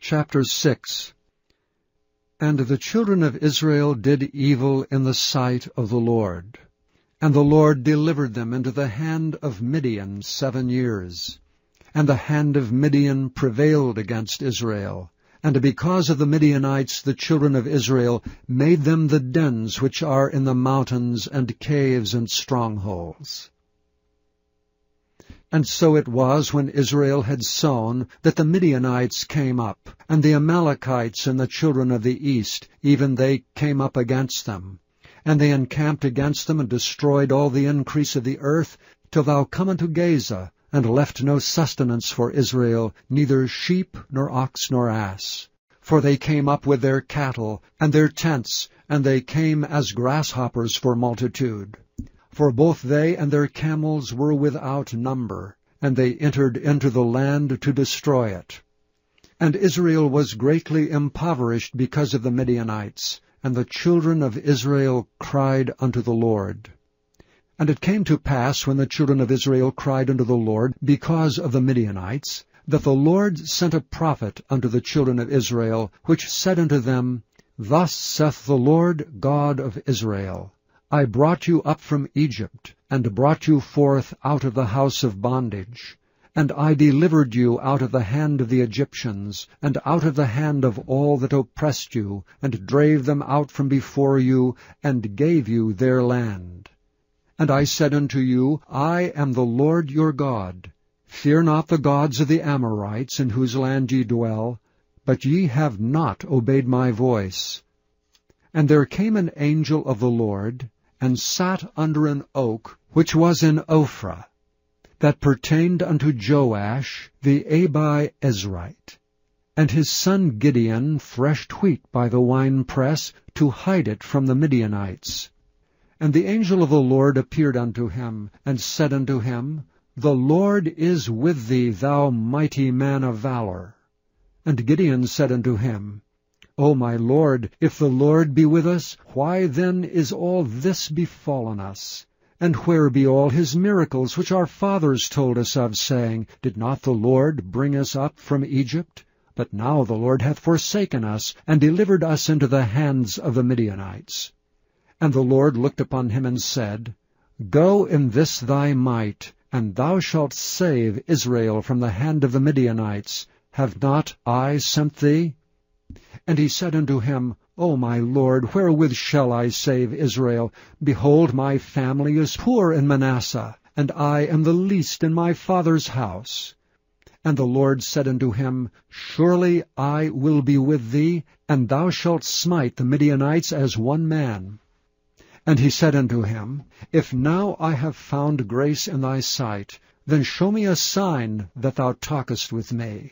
Chapter 6. And the children of Israel did evil in the sight of the Lord. And the Lord delivered them into the hand of Midian 7 years. And the hand of Midian prevailed against Israel. And because of the Midianites the children of Israel made them the dens which are in the mountains, and caves and strongholds. And so it was, when Israel had sown, that the Midianites came up, and the Amalekites and the children of the east, even they came up against them. And they encamped against them, and destroyed all the increase of the earth, till thou come unto Gaza, and left no sustenance for Israel, neither sheep, nor ox, nor ass. For they came up with their cattle, and their tents, and they came as grasshoppers for multitude. For both they and their camels were without number, and they entered into the land to destroy it. And Israel was greatly impoverished because of the Midianites, and the children of Israel cried unto the Lord. And it came to pass, when the children of Israel cried unto the Lord because of the Midianites, that the Lord sent a prophet unto the children of Israel, which said unto them, Thus saith the Lord God of Israel, I brought you up from Egypt, and brought you forth out of the house of bondage. And I delivered you out of the hand of the Egyptians, and out of the hand of all that oppressed you, and drave them out from before you, and gave you their land. And I said unto you, I am the Lord your God. Fear not the gods of the Amorites, in whose land ye dwell, but ye have not obeyed my voice. And there came an angel of the Lord, and sat under an oak which was in Ophrah, that pertained unto Joash the Abiezrite. And his son Gideon threshed wheat by the winepress, to hide it from the Midianites. And the angel of the Lord appeared unto him, and said unto him, The Lord is with thee, thou mighty man of valor. And Gideon said unto him, O my Lord, if the Lord be with us, why then is all this befallen us? And where be all his miracles which our fathers told us of, saying, Did not the Lord bring us up from Egypt? But now the Lord hath forsaken us, and delivered us into the hands of the Midianites. And the Lord looked upon him, and said, Go in this thy might, and thou shalt save Israel from the hand of the Midianites. Have not I sent thee? And he said unto him, O my Lord, wherewith shall I save Israel? Behold, my family is poor in Manasseh, and I am the least in my father's house. And the Lord said unto him, Surely I will be with thee, and thou shalt smite the Midianites as one man. And he said unto him, If now I have found grace in thy sight, then show me a sign that thou talkest with me.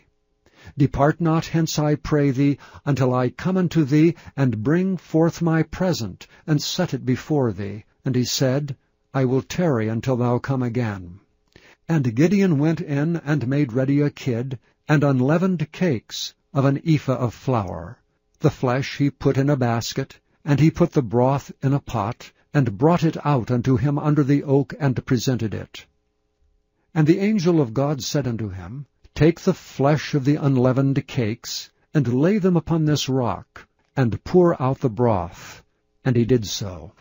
Depart not hence, I pray thee, until I come unto thee, and bring forth my present, and set it before thee. And he said, I will tarry until thou come again. And Gideon went in, and made ready a kid, and unleavened cakes of an ephah of flour. The flesh he put in a basket, and he put the broth in a pot, and brought it out unto him under the oak, and presented it. And the angel of God said unto him, Take the flesh of the unleavened cakes, and lay them upon this rock, and pour out the broth. And he did so.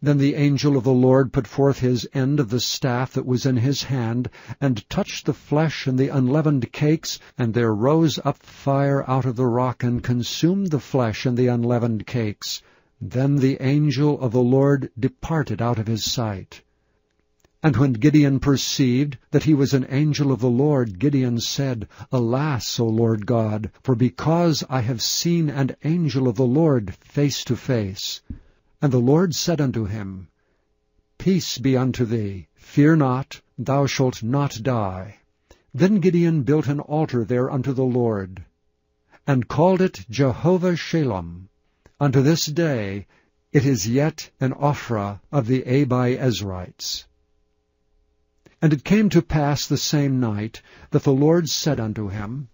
Then the angel of the Lord put forth his end of the staff that was in his hand, and touched the flesh and the unleavened cakes, and there rose up fire out of the rock, and consumed the flesh and the unleavened cakes. Then the angel of the Lord departed out of his sight. And when Gideon perceived that he was an angel of the Lord, Gideon said, Alas, O Lord God, for because I have seen an angel of the Lord face to face. And the Lord said unto him, Peace be unto thee, fear not, thou shalt not die. Then Gideon built an altar there unto the Lord, and called it Jehovah Shalom. Unto this day it is yet an Ophrah of the Abiezrites. And it came to pass the same night that the Lord said unto him,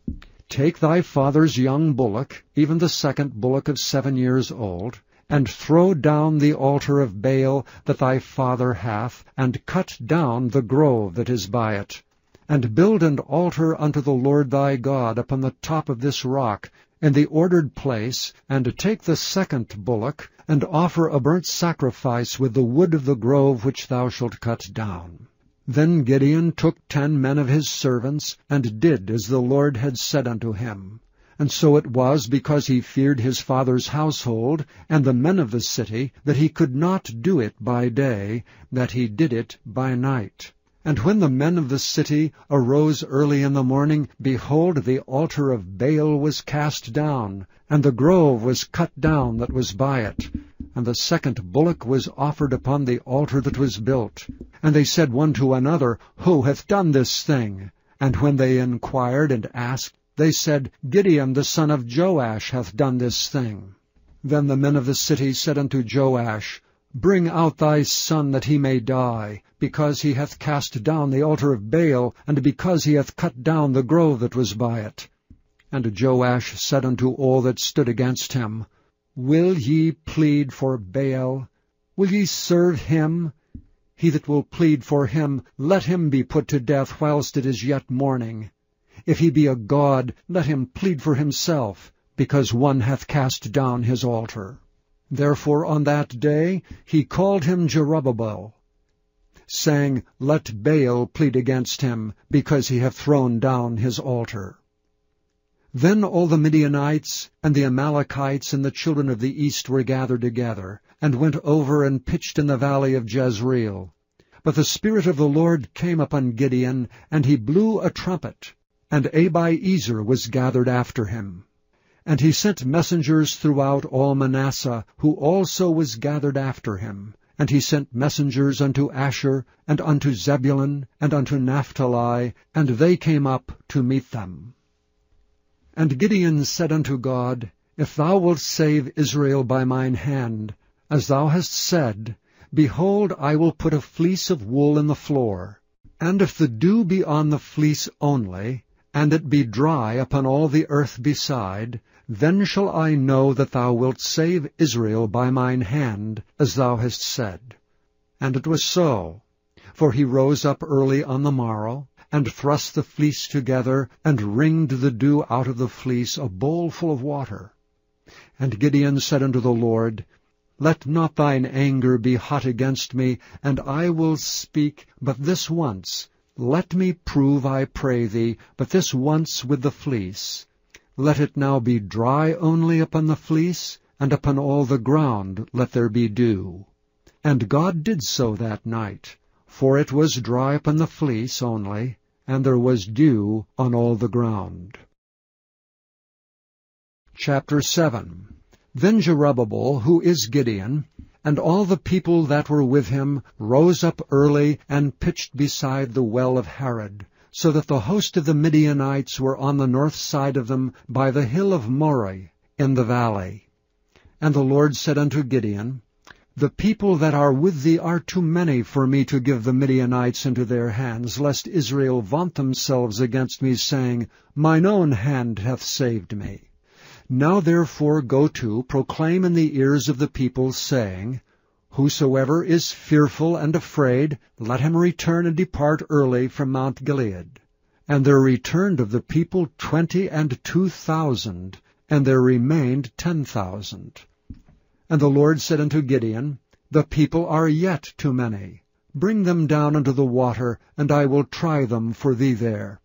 Take thy father's young bullock, even the second bullock of 7 years old, and throw down the altar of Baal that thy father hath, and cut down the grove that is by it. and build an altar unto the Lord thy God upon the top of this rock, in the ordered place, and take the second bullock, and offer a burnt sacrifice with the wood of the grove which thou shalt cut down. Then Gideon took 10 men of his servants, and did as the Lord had said unto him. And so it was, because he feared his father's household, and the men of the city, that he could not do it by day, that he did it by night. And when the men of the city arose early in the morning, behold, the altar of Baal was cast down, and the grove was cut down that was by it. And the second bullock was offered upon the altar that was built. And they said one to another, Who hath done this thing? And when they inquired and asked, they said, Gideon the son of Joash hath done this thing. Then the men of the city said unto Joash, Bring out thy son that he may die, because he hath cast down the altar of Baal, and because he hath cut down the grove that was by it. And Joash said unto all that stood against him, Will ye plead for Baal? Will ye serve him? He that will plead for him, let him be put to death whilst it is yet morning. If he be a god, let him plead for himself, because one hath cast down his altar. Therefore on that day he called him Jerubbaal, saying, Let Baal plead against him, because he hath thrown down his altar. Then all the Midianites and the Amalekites and the children of the east were gathered together, and went over and pitched in the valley of Jezreel. But the Spirit of the Lord came upon Gideon, and he blew a trumpet, and Abiezer was gathered after him. And he sent messengers throughout all Manasseh, who also was gathered after him. And he sent messengers unto Asher, and unto Zebulun, and unto Naphtali, and they came up to meet them. And Gideon said unto God, If thou wilt save Israel by mine hand, as thou hast said, behold, I will put a fleece of wool in the floor. And if the dew be on the fleece only, and it be dry upon all the earth beside, then shall I know that thou wilt save Israel by mine hand, as thou hast said. And it was so. For he rose up early on the morrow, and thrust the fleece together, and wringed the dew out of the fleece, a bowl full of water. And Gideon said unto the Lord, Let not thine anger be hot against me, and I will speak but this once. Let me prove, I pray thee, but this once with the fleece. Let it now be dry only upon the fleece, and upon all the ground let there be dew. And God did so that night, for it was dry upon the fleece only, and there was dew on all the ground. Chapter 7. Then Jerubbaal, who is Gideon, and all the people that were with him, rose up early, and pitched beside the well of Harod, so that the host of the Midianites were on the north side of them, by the hill of Moreh, in the valley. And the Lord said unto Gideon, The people that are with thee are too many for me to give the Midianites into their hands, lest Israel vaunt themselves against me, saying, Mine own hand hath saved me. Now therefore go to, proclaim in the ears of the people, saying, Whosoever is fearful and afraid, let him return and depart early from Mount Gilead. And there returned of the people 22,000, and there remained 10,000. And the Lord said unto Gideon, The people are yet too many. Bring them down unto the water, and I will try them for thee there.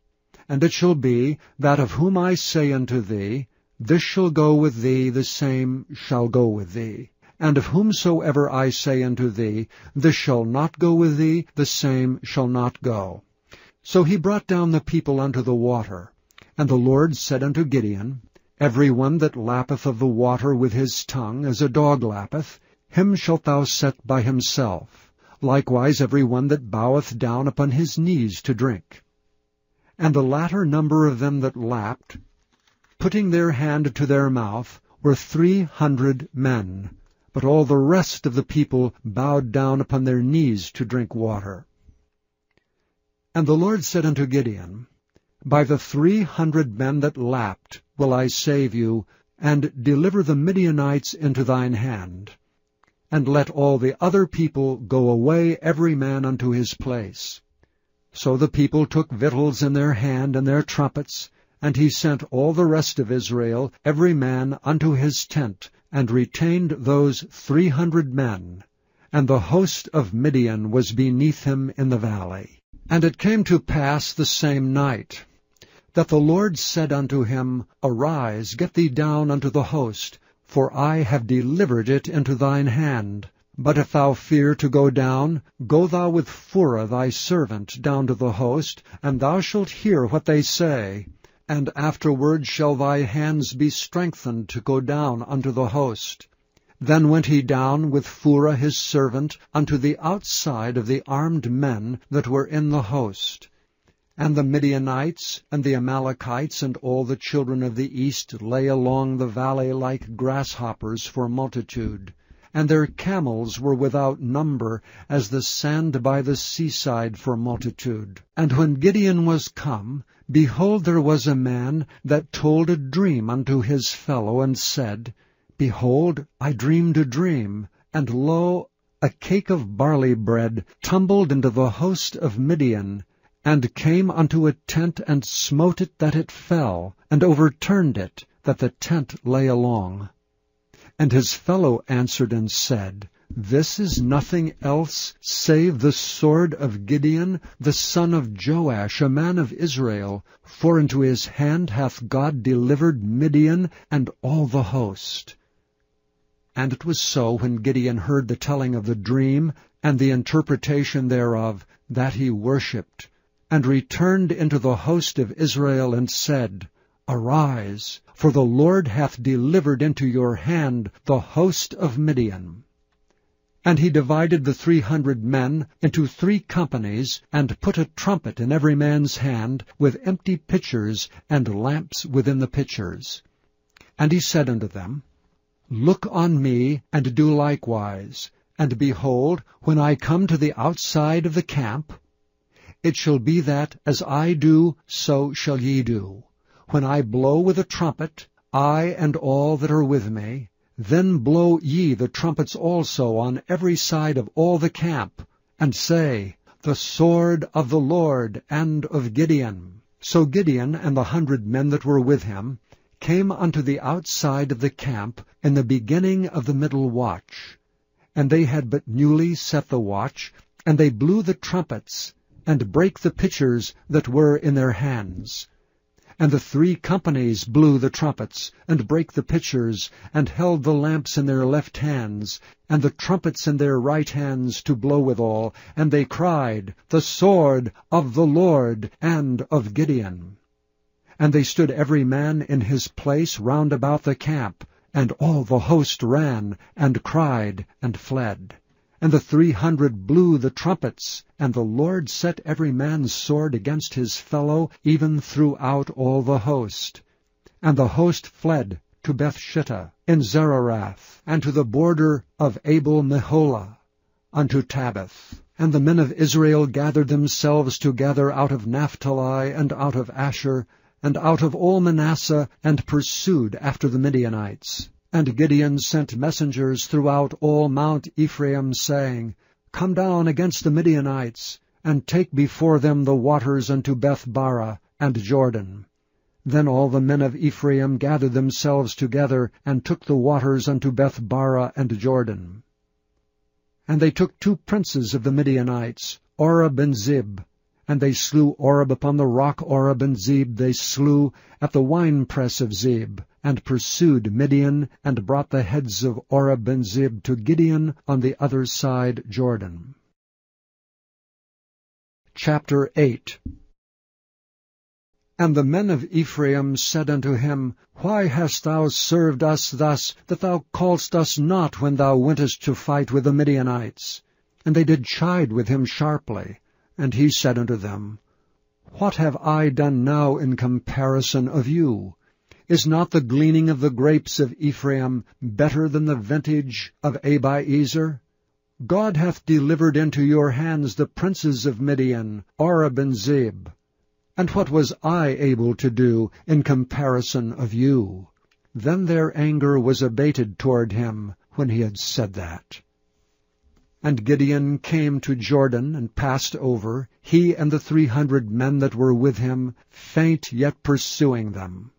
And it shall be, that of whom I say unto thee, This shall go with thee, the same shall go with thee. And of whomsoever I say unto thee, This shall not go with thee, the same shall not go. So he brought down the people unto the water. And the Lord said unto Gideon, Every one that lappeth of the water with his tongue, as a dog lappeth, him shalt thou set by himself. Likewise every one that boweth down upon his knees to drink. And the latter number of them that lapped, putting their hand to their mouth, were 300 men. But all the rest of the people bowed down upon their knees to drink water. And the Lord said unto Gideon, By the 300 men that lapped will I save you, and deliver the Midianites into thine hand. And let all the other people go away every man unto his place. So the people took victuals in their hand and their trumpets, and he sent all the rest of Israel, every man unto his tent, and retained those 300 men. And the host of Midian was beneath him in the valley. And it came to pass the same night, that the Lord said unto him, Arise, get thee down unto the host, for I have delivered it into thine hand. But if thou fear to go down, go thou with Phurah thy servant down to the host, and thou shalt hear what they say. And afterward shall thy hands be strengthened to go down unto the host. Then went he down with Phurah his servant unto the outside of the armed men that were in the host. And the Midianites and the Amalekites and all the children of the east lay along the valley like grasshoppers for multitude. And their camels were without number, as the sand by the seaside for multitude. And when Gideon was come, behold, there was a man that told a dream unto his fellow, and said, Behold, I dreamed a dream, and lo, a cake of barley bread tumbled into the host of Midian, and came unto a tent, and smote it that it fell, and overturned it, that the tent lay along. And his fellow answered and said, This is nothing else save the sword of Gideon, the son of Joash, a man of Israel, for into his hand hath God delivered Midian and all the host. And it was so, when Gideon heard the telling of the dream and the interpretation thereof, that he worshipped, and returned into the host of Israel, and said, Arise, for the Lord hath delivered into your hand the host of Midian. And he divided the 300 men into 3 companies, and put a trumpet in every man's hand, with empty pitchers, and lamps within the pitchers. And he said unto them, Look on me, and do likewise. And behold, when I come to the outside of the camp, it shall be that, as I do, so shall ye do. When I blow with a trumpet, I and all that are with me, then blow ye the trumpets also on every side of all the camp, and say, The sword of the Lord and of Gideon. So Gideon and the 100 men that were with him came unto the outside of the camp in the beginning of the middle watch. And they had but newly set the watch, and they blew the trumpets, and brake the pitchers that were in their hands. And the 3 companies blew the trumpets, and brake the pitchers, and held the lamps in their left hands, and the trumpets in their right hands to blow withal. And they cried, The sword of the Lord and of Gideon. And they stood every man in his place round about the camp, and all the host ran, and cried, and fled. And the 300 blew the trumpets, and the Lord set every man's sword against his fellow, even throughout all the host. And the host fled to Bethshittah in Zererath, and to the border of Abel-Meholah, unto Tabbath. And the men of Israel gathered themselves together out of Naphtali, and out of Asher, and out of all Manasseh, and pursued after the Midianites. And Gideon sent messengers throughout all Mount Ephraim, saying, Come down against the Midianites, and take before them the waters unto Beth-barah and Jordan. Then all the men of Ephraim gathered themselves together, and took the waters unto Beth-barah and Jordan. And they took 2 princes of the Midianites, Oreb and Zeb, and they slew Oreb upon the rock Oreb, and Zeb they slew at the winepress of Zeb, and pursued Midian, and brought the heads of Oreb and Zeb to Gideon on the other side Jordan. Chapter 8. And the men of Ephraim said unto him, Why hast thou served us thus, that thou calledst us not when thou wentest to fight with the Midianites? And they did chide with him sharply. And he said unto them, What have I done now in comparison of you? Is not the gleaning of the grapes of Ephraim better than the vintage of Abiezer? God hath delivered into your hands the princes of Midian, Oreb and Zeb. And what was I able to do in comparison of you? Then their anger was abated toward him when he had said that. And Gideon came to Jordan, and passed over, he and the 300 men that were with him, faint yet pursuing them.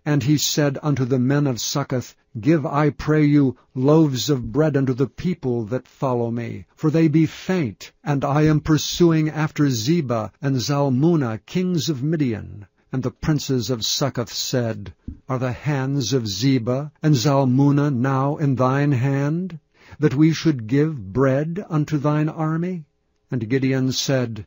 And he said unto the men of Succoth, Give, I pray you, loaves of bread unto the people that follow me, for they be faint, and I am pursuing after Zebah and Zalmunna, kings of Midian. And the princes of Succoth said, Are the hands of Zebah and Zalmunna now in thine hand, that we should give bread unto thine army? And Gideon said,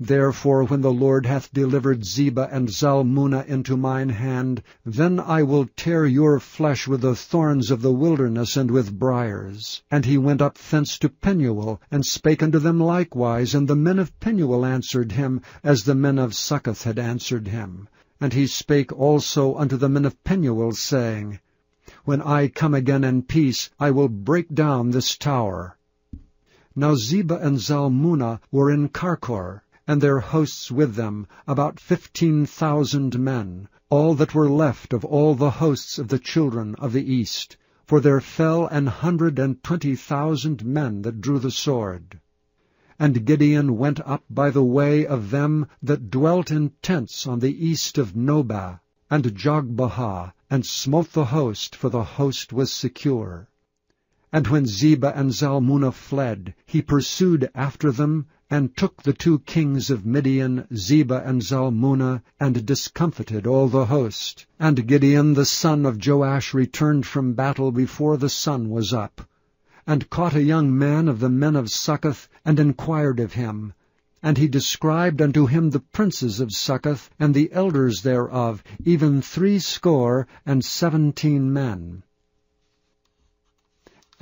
Therefore when the Lord hath delivered Zebah and Zalmunna into mine hand, then I will tear your flesh with the thorns of the wilderness and with briars. And he went up thence to Penuel, and spake unto them likewise, and the men of Penuel answered him, as the men of Succoth had answered him. And he spake also unto the men of Penuel, saying, When I come again in peace, I will break down this tower. Now Zebah and Zalmunna were in Karkor, and their hosts with them, about 15,000 men, all that were left of all the hosts of the children of the east. For there fell 120,000 men that drew the sword. And Gideon went up by the way of them that dwelt in tents on the east of Nobah, and Jogbehah, and smote the host, for the host was secure. And when Zebah and Zalmunna fled, he pursued after them, and took the 2 kings of Midian, Zebah and Zalmunna, and discomfited all the host. And Gideon the son of Joash returned from battle before the sun was up, and caught a young man of the men of Succoth, and inquired of him. And he described unto him the princes of Succoth, and the elders thereof, even 17 men.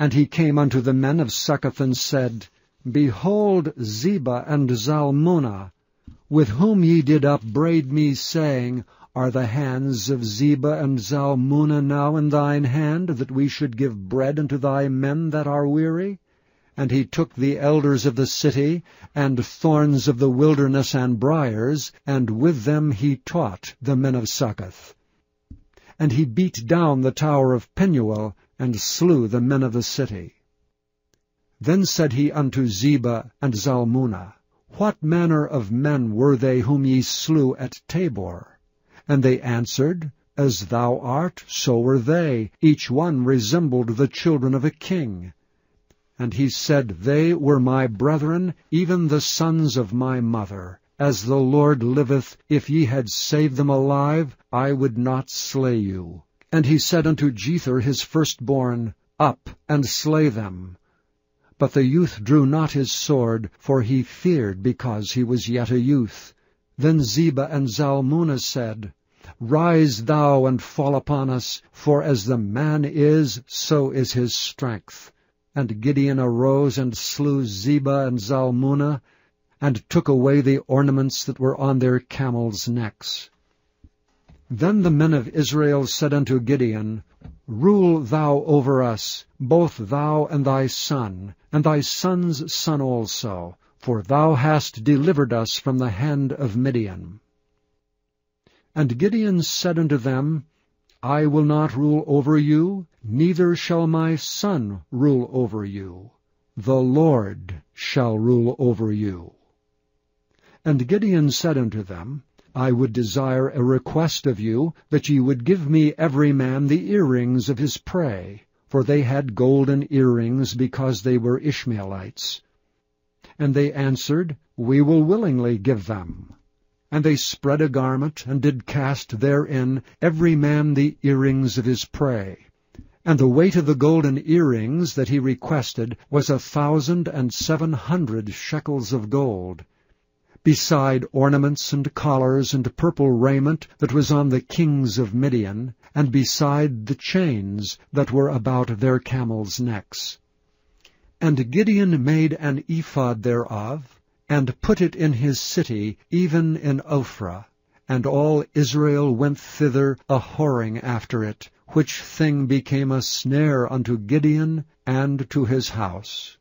And he came unto the men of Succoth, and said, Behold Zebah and Zalmunna, with whom ye did upbraid me, saying, Are the hands of Zebah and Zalmunna now in thine hand, that we should give bread unto thy men that are weary? And he took the elders of the city, and thorns of the wilderness and briars, and with them he taught the men of Succoth. And he beat down the tower of Penuel, and slew the men of the city. Then said he unto Zebah and Zalmunna, What manner of men were they whom ye slew at Tabor? And they answered, As thou art, so were they. Each one resembled the children of a king. And he said, They were my brethren, even the sons of my mother. As the Lord liveth, if ye had saved them alive, I would not slay you. And he said unto Jether his firstborn, Up, and slay them. But the youth drew not his sword, for he feared, because he was yet a youth. Then Zebah and Zalmunna said, Rise thou and fall upon us, for as the man is, so is his strength. And Gideon arose and slew Zebah and Zalmunna, and took away the ornaments that were on their camels' necks. Then the men of Israel said unto Gideon, Rule thou over us, both thou and thy son, and thy son's son also, for thou hast delivered us from the hand of Midian. And Gideon said unto them, I will not rule over you, neither shall my son rule over you. The Lord shall rule over you. And Gideon said unto them, I would desire a request of you, that ye would give me every man the earrings of his prey, for they had golden earrings, because they were Ishmaelites. And they answered, We will willingly give them. And they spread a garment, and did cast therein every man the earrings of his prey. And the weight of the golden earrings that he requested was 1,700 shekels of gold, beside ornaments and collars and purple raiment that was on the kings of Midian, and beside the chains that were about their camels' necks. And Gideon made an ephod thereof, and put it in his city, even in Ophrah. And all Israel went thither a-whoring after it, which thing became a snare unto Gideon and to his house.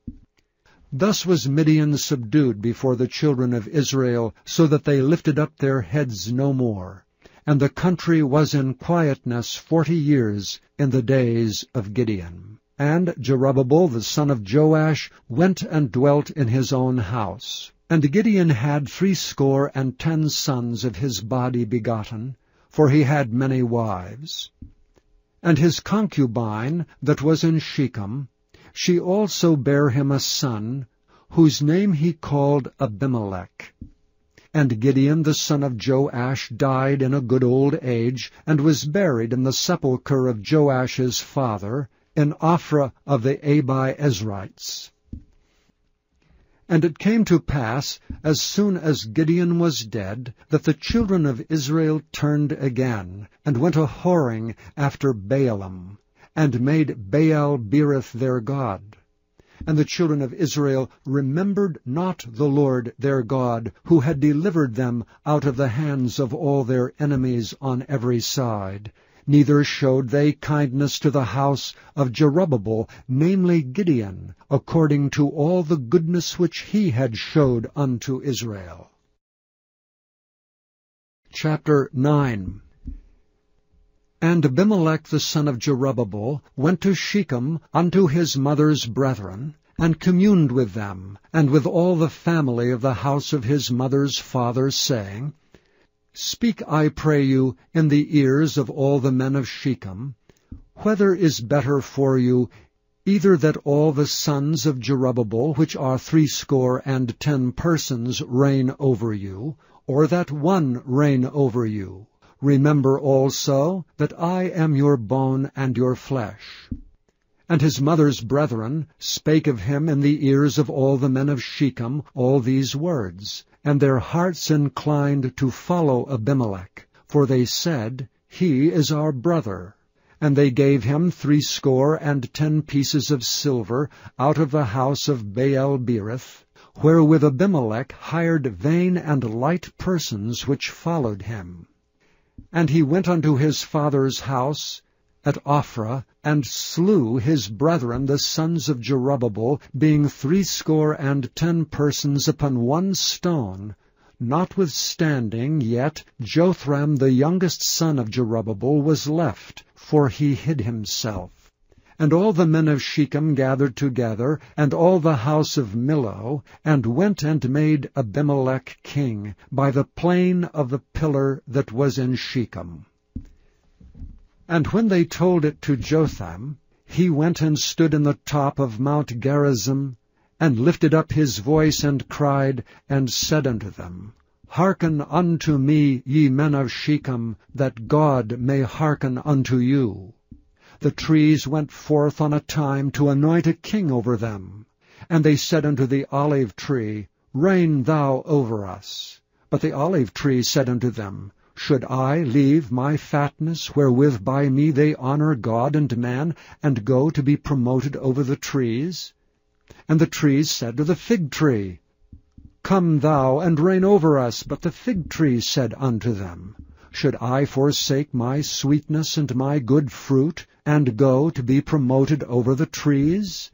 Thus was Midian subdued before the children of Israel, so that they lifted up their heads no more. And the country was in quietness 40 years in the days of Gideon. And Jerubbabel the son of Joash went and dwelt in his own house. And Gideon had 70 sons of his body begotten, for he had many wives. And his concubine that was in Shechem, she also bare him a son, whose name he called Abimelech. And Gideon the son of Joash died in a good old age, and was buried in the sepulchre of Joash's father, in Ophrah of the Abiezrites. And it came to pass, as soon as Gideon was dead, that the children of Israel turned again, and went a-whoring after Baalim, and made Baal-berith their god. And the children of Israel remembered not the Lord their God, who had delivered them out of the hands of all their enemies on every side. Neither showed they kindness to the house of Jerubbabel, namely Gideon, according to all the goodness which he had showed unto Israel. Chapter 9. And Abimelech the son of Jerubbabel went to Shechem unto his mother's brethren, and communed with them, and with all the family of the house of his mother's father, saying, Speak, I pray you, in the ears of all the men of Shechem, whether is better for you, either that all the sons of Jerubbabel, which are 70 persons, reign over you, or that one reign over you? Remember also that I am your bone and your flesh. And his mother's brethren spake of him in the ears of all the men of Shechem all these words, and their hearts inclined to follow Abimelech, for they said, He is our brother. And they gave him 70 pieces of silver out of the house of Baal-berith, wherewith Abimelech hired vain and light persons which followed him. And he went unto his father's house at Ophrah, and slew his brethren the sons of Jerubbabel, being 70 persons upon one stone. Notwithstanding yet Jotham the youngest son of Jerubbabel was left, for he hid himself. And all the men of Shechem gathered together, and all the house of Millo, and went and made Abimelech king, by the plain of the pillar that was in Shechem. And when they told it to Jotham, he went and stood in the top of Mount Gerizim, and lifted up his voice, and cried, and said unto them, Hearken unto me, ye men of Shechem, that God may hearken unto you. The trees went forth on a time to anoint a king over them. And they said unto the olive tree, Reign thou over us. But the olive tree said unto them, Should I leave my fatness, wherewith by me they honor God and man, and go to be promoted over the trees? And the trees said to the fig tree, Come thou and reign over us. But the fig tree said unto them, Should I forsake my sweetness and my good fruit, and go to be promoted over the trees?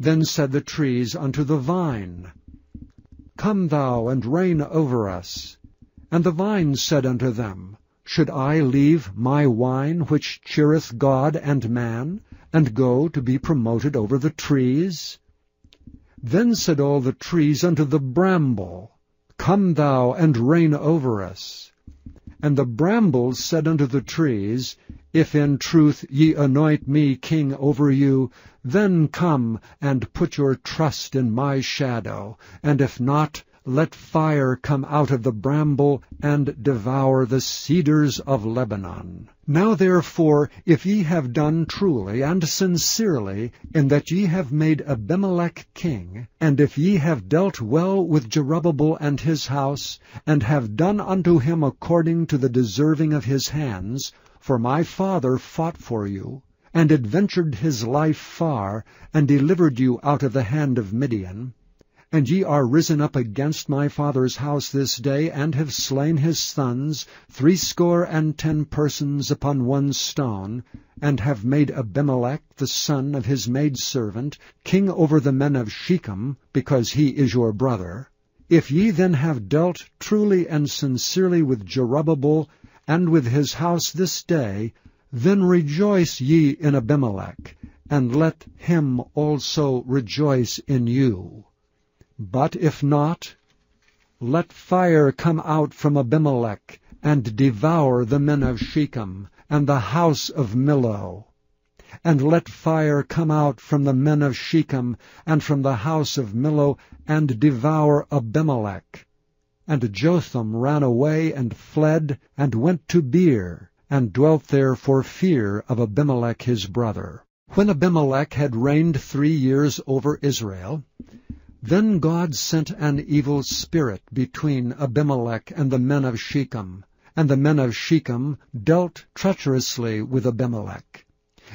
Then said the trees unto the vine, Come thou and reign over us. And the vine said unto them, Should I leave my wine, which cheereth God and man, and go to be promoted over the trees? Then said all the trees unto the bramble, Come thou and reign over us. And the brambles said unto the trees, If in truth ye anoint me king over you, then come and put your trust in my shadow, and if not, let fire come out of the bramble, and devour the cedars of Lebanon. Now therefore, if ye have done truly and sincerely, in that ye have made Abimelech king, and if ye have dealt well with Jerubbabel and his house, and have done unto him according to the deserving of his hands, for my father fought for you, and adventured his life far, and delivered you out of the hand of Midian, and ye are risen up against my father's house this day, and have slain his sons, 70 persons upon one stone, and have made Abimelech, the son of his maidservant, king over the men of Shechem, because he is your brother. If ye then have dealt truly and sincerely with Jerubbabel, and with his house this day, then rejoice ye in Abimelech, and let him also rejoice in you. But if not, let fire come out from Abimelech, and devour the men of Shechem, and the house of Millo. And let fire come out from the men of Shechem, and from the house of Millo, and devour Abimelech. And Jotham ran away and fled, and went to Beer, and dwelt there for fear of Abimelech his brother. When Abimelech had reigned 3 years over Israel, then God sent an evil spirit between Abimelech and the men of Shechem, and the men of Shechem dealt treacherously with Abimelech,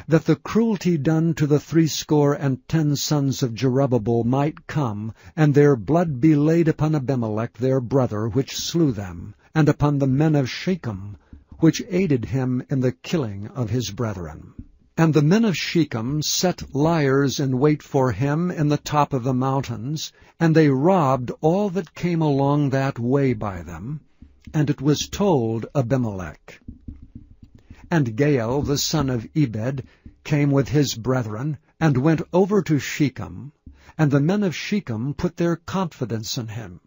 that the cruelty done to the 70 sons of Jerubbaal might come, and their blood be laid upon Abimelech their brother, which slew them, and upon the men of Shechem, which aided him in the killing of his brethren. And the men of Shechem set liers in wait for him in the top of the mountains, and they robbed all that came along that way by them. And it was told Abimelech. And Gaal the son of Ebed came with his brethren, and went over to Shechem, and the men of Shechem put their confidence in him.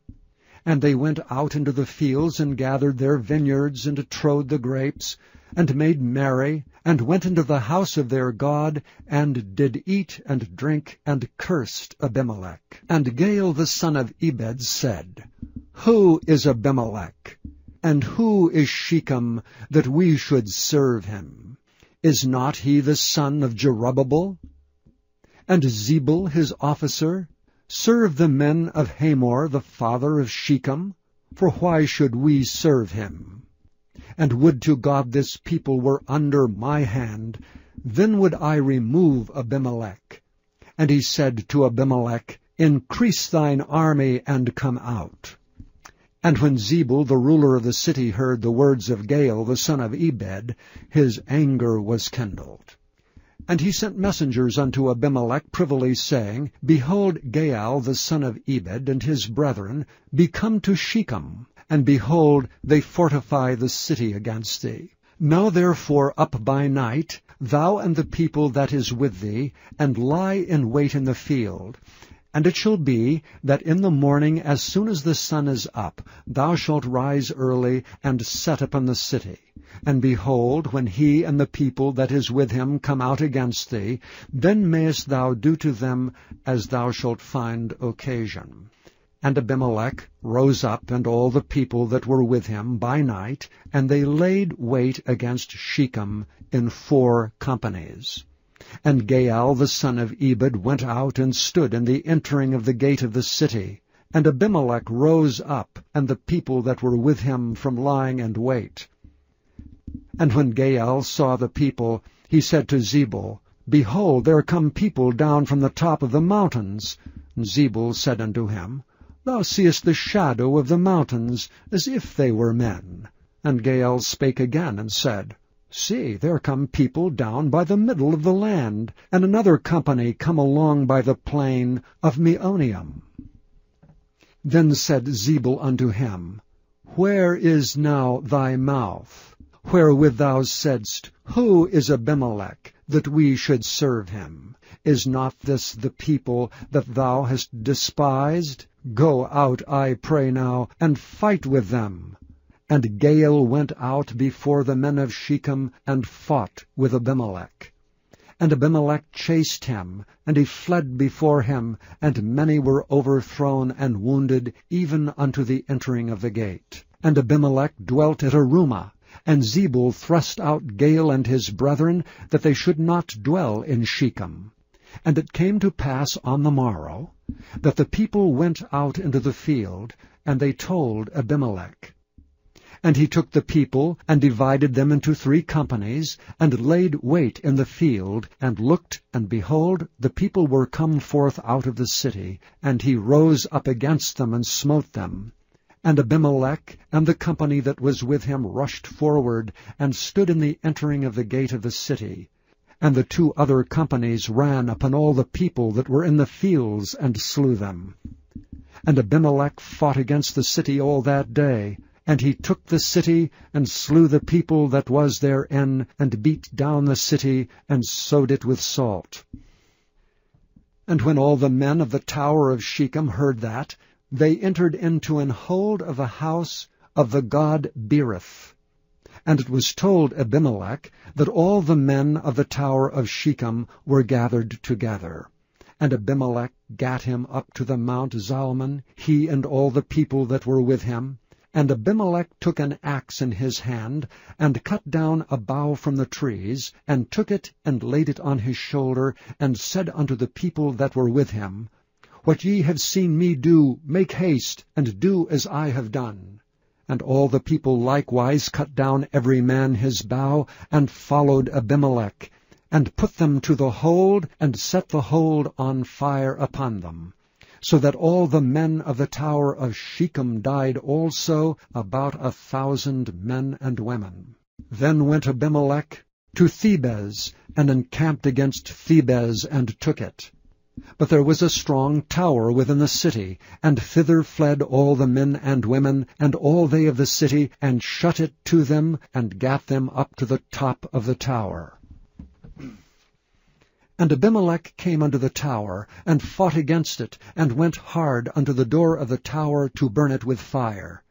And they went out into the fields, and gathered their vineyards, and trode the grapes, and made merry, and went into the house of their God, and did eat and drink, and cursed Abimelech. And Gaal the son of Ebed said, Who is Abimelech? And who is Shechem, that we should serve him? Is not he the son of Jerubbaal? And Zebul his officer? Serve the men of Hamor the father of Shechem? For why should we serve him? And would to God this people were under my hand, then would I remove Abimelech. And he said to Abimelech, Increase thine army, and come out. And when Zebul the ruler of the city heard the words of Gaal the son of Ebed, his anger was kindled. And he sent messengers unto Abimelech privily, saying, Behold, Gaal the son of Ebed and his brethren be come to Shechem, and behold, they fortify the city against thee. Now therefore up by night, thou and the people that is with thee, and lie in wait in the field. And it shall be, that in the morning, as soon as the sun is up, thou shalt rise early, and set upon the city. And behold, when he and the people that is with him come out against thee, then mayest thou do to them as thou shalt find occasion. And Abimelech rose up, and all the people that were with him by night, and they laid wait against Shechem in 4 companies. And Gaal the son of Ebed went out and stood in the entering of the gate of the city. And Abimelech rose up, and the people that were with him from lying in wait. And when Gaal saw the people, he said to Zebul, Behold, there come people down from the top of the mountains. And Zebul said unto him, Thou seest the shadow of the mountains, as if they were men. And Gaal spake again, and said, See, there come people down by the middle of the land, and another company come along by the plain of Meonium. Then said Zebul unto him, Where is now thy mouth, wherewith thou saidst, Who is Abimelech, that we should serve him? Is not this the people that thou hast despised? Go out, I pray now, and fight with them. And Gaal went out before the men of Shechem, and fought with Abimelech. And Abimelech chased him, and he fled before him, and many were overthrown and wounded, even unto the entering of the gate. And Abimelech dwelt at Arumah, and Zebul thrust out Gaal and his brethren, that they should not dwell in Shechem. And it came to pass on the morrow, that the people went out into the field, and they told Abimelech. And he took the people, and divided them into 3 companies, and laid wait in the field, and looked, and behold, the people were come forth out of the city, and he rose up against them, and smote them. And Abimelech and the company that was with him rushed forward, and stood in the entering of the gate of the city. And the 2 other companies ran upon all the people that were in the fields, and slew them. And Abimelech fought against the city all that day, And he took the city, and slew the people that was therein, and beat down the city, and sowed it with salt. And when all the men of the tower of Shechem heard that, they entered into an hold of the house of the god Berith. And it was told Abimelech that all the men of the tower of Shechem were gathered together. And Abimelech gat him up to the Mount Zalmon, he and all the people that were with him. And Abimelech took an axe in his hand, and cut down a bough from the trees, and took it, and laid it on his shoulder, and said unto the people that were with him, What ye have seen me do, make haste, and do as I have done. And all the people likewise cut down every man his bough, and followed Abimelech, and put them to the hold, and set the hold on fire upon them. So that all the men of the tower of Shechem died also, about 1,000 men and women. Then went Abimelech to Thebez, and encamped against Thebez, and took it. But there was a strong tower within the city, and thither fled all the men and women, and all they of the city, and shut it to them, and gat them up to the top of the tower. And Abimelech came unto the tower, and fought against it, and went hard unto the door of the tower to burn it with fire.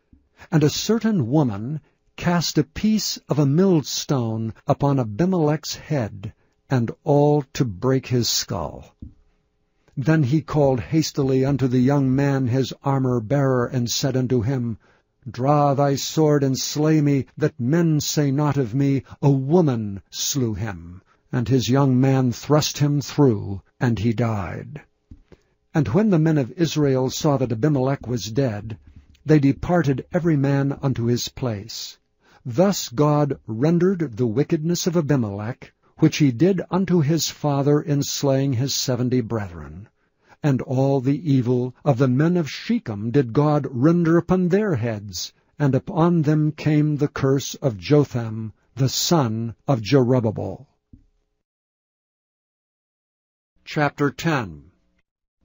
And a certain woman cast a piece of a millstone upon Abimelech's head, and all to break his skull. Then he called hastily unto the young man his armor-bearer, and said unto him, Draw thy sword, and slay me, that men say not of me, A woman slew him. And his young man thrust him through, and he died. And when the men of Israel saw that Abimelech was dead, they departed every man unto his place. Thus God rendered the wickedness of Abimelech, which he did unto his father in slaying his 70 brethren. And all the evil of the men of Shechem did God render upon their heads, and upon them came the curse of Jotham, the son of Jerubbaal. Chapter 10.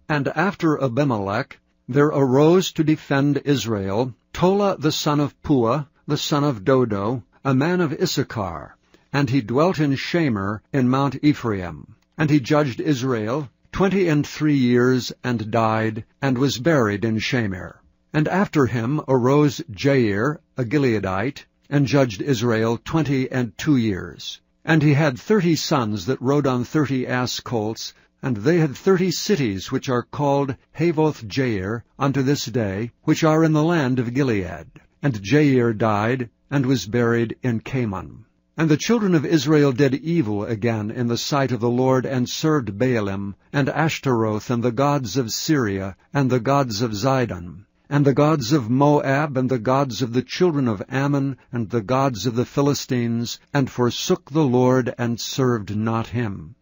And after Abimelech there arose to defend Israel Tola the son of Puah, the son of Dodo, a man of Issachar, and he dwelt in Shamer in Mount Ephraim. And he judged Israel 23 years, and died, and was buried in Shamer. And after him arose Jair, a Gileadite, and judged Israel 22 years. And he had 30 sons that rode on 30 ass colts, and they had 30 cities which are called Havoth-Jair unto this day, which are in the land of Gilead. And Jair died, and was buried in Camon. And the children of Israel did evil again in the sight of the Lord, and served Baalim, and Ashtaroth, and the gods of Syria, and the gods of Zidon, and the gods of Moab, and the gods of the children of Ammon, and the gods of the Philistines, and forsook the Lord, and served not him.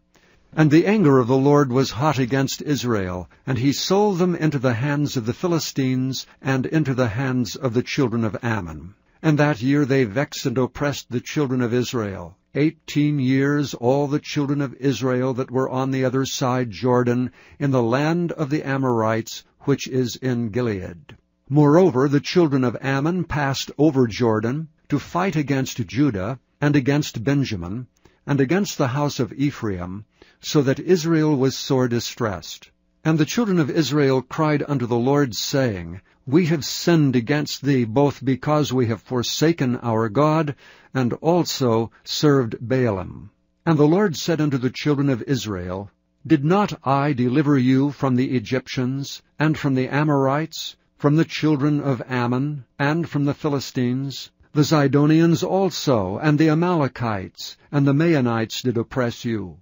And the anger of the Lord was hot against Israel, and he sold them into the hands of the Philistines, and into the hands of the children of Ammon. And that year they vexed and oppressed the children of Israel. 18 years all the children of Israel that were on the other side Jordan, in the land of the Amorites, which is in Gilead. Moreover, the children of Ammon passed over Jordan, to fight against Judah, and against Benjamin, and against the house of Ephraim, so that Israel was sore distressed. And the children of Israel cried unto the Lord, saying, We have sinned against thee, both because we have forsaken our God, and also served Baalim. And the Lord said unto the children of Israel, Did not I deliver you from the Egyptians, and from the Amorites, from the children of Ammon, and from the Philistines? The Zidonians also, and the Amalekites, and the Maonites did oppress you.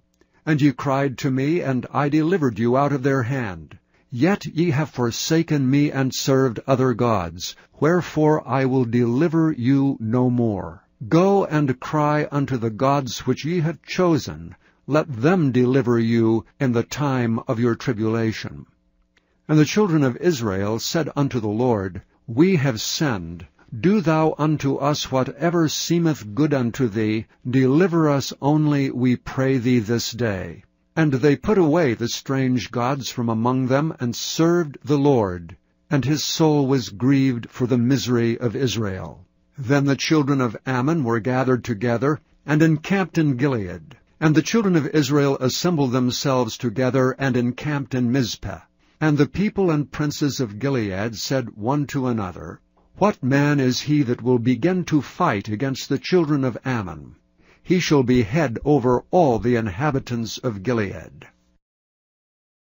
And ye cried to me, and I delivered you out of their hand. Yet ye have forsaken me, and served other gods. Wherefore I will deliver you no more. Go and cry unto the gods which ye have chosen. Let them deliver you in the time of your tribulation. And the children of Israel said unto the Lord, We have sinned. Do thou unto us whatever seemeth good unto thee. Deliver us only, we pray thee, this day. And they put away the strange gods from among them, and served the Lord. and his soul was grieved for the misery of Israel. Then the children of Ammon were gathered together, and encamped in Gilead. And the children of Israel assembled themselves together, and encamped in Mizpeh. And the people and princes of Gilead said one to another, What man is he that will begin to fight against the children of Ammon? He shall be head over all the inhabitants of Gilead.